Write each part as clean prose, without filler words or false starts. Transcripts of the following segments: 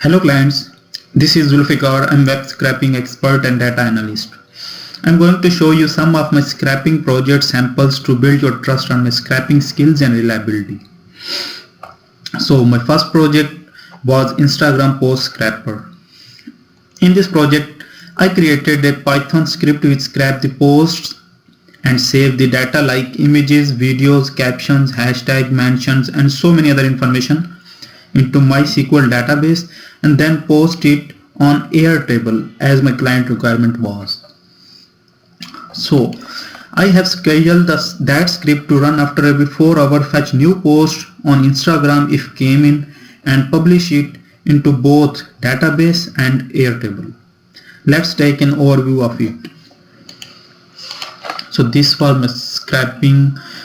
Hello clients, this is Zulfikar. I'm web scraping expert and data analyst. I'm going to show you some of my scraping project samples to build your trust on my scraping skills and reliability. So my first project was Instagram post scraper. In this project, I created a Python script which scraped the posts and saved the data like images, videos, captions, hashtag, mentions and so many other information into MySQL database and then post it on Airtable as my client requirement was. So I have scheduled that script to run after every 4 hours, fetch new post on Instagram if came in and publish it into both database and Airtable. Let's take an overview of it. So this was my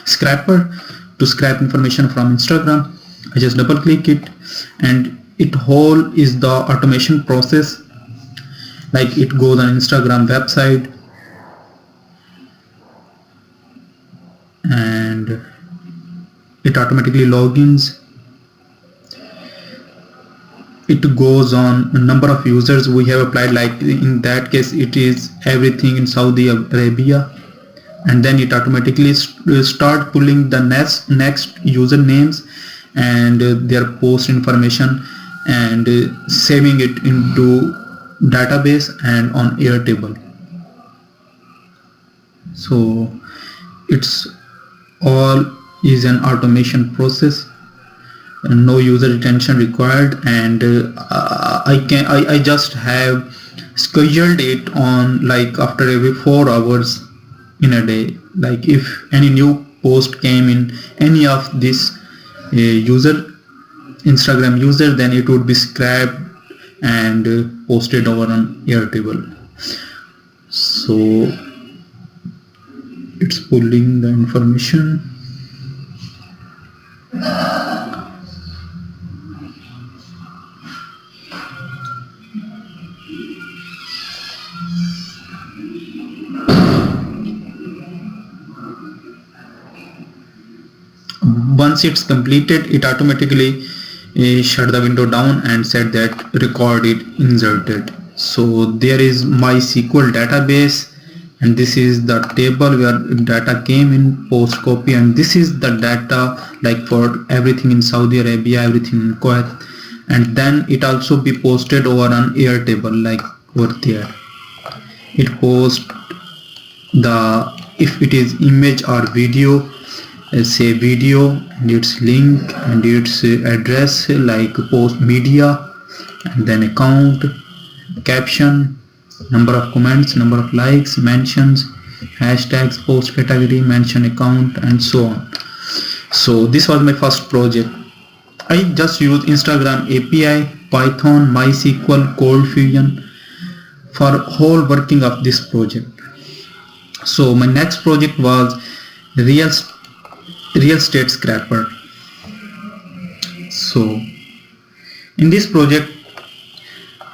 scraper to scrap information from Instagram. I just double click it and it whole is the automation process, like it goes on Instagram website and it automatically logins. It goes on a number of users we have applied, like in that case it is everything in Saudi Arabia, and then it automatically start pulling the next usernames and their post information and saving it into database and on Airtable. So it's all is an automation process, no user attention required, and I just have scheduled it on like after every 4 hours in a day. Like if any new post came in any of this Instagram user, then it would be scrapped and posted over on Airtable. So it's pulling the information. Once it's completed, it automatically shut the window down and said that record it inserted. So there is MySQL database and this is the table where data came in, post copy, and this is the data like for everything in Saudi Arabia, everything in Kuwait, and then it also be posted over on Airtable like over there. It posts if it is image or video, say video, and its link and its address like post media, and then account, caption, number of comments, number of likes, mentions, hashtags, post category, mention account, and so on. So this was my first project. I just used Instagram API, Python, MySQL, Cold Fusion for whole working of this project. So my next project was real estate scraper. So in this project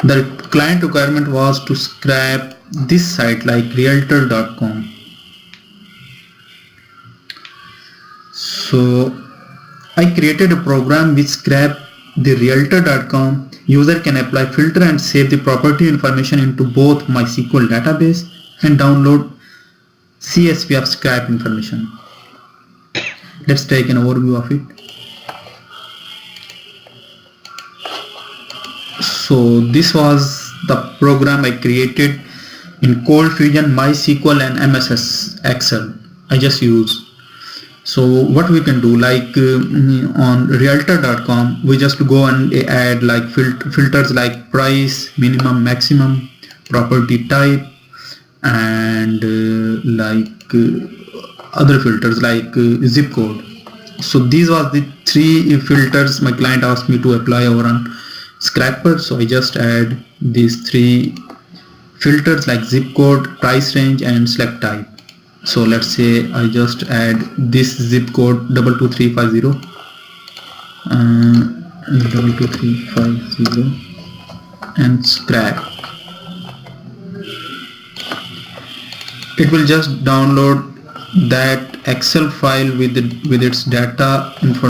the client requirement was to scrap this site like realtor.com. So I created a program which scrap the realtor.com. User can apply filter and save the property information into both MySQL database and download CSV of scrap information. Let's take an overview of it. So this was the program I created in Cold Fusion, MySQL and MS Excel. I just use. So what we can do, like on realtor.com, we just go and add like filters like price, minimum, maximum, property type, and other filters like zip code. So these was the 3 filters my client asked me to apply over on scraper. So I just add these 3 filters like zip code, price range and select type. So let's say I just add this zip code 22350 22350 and scrap. It will just download that Excel file with its data information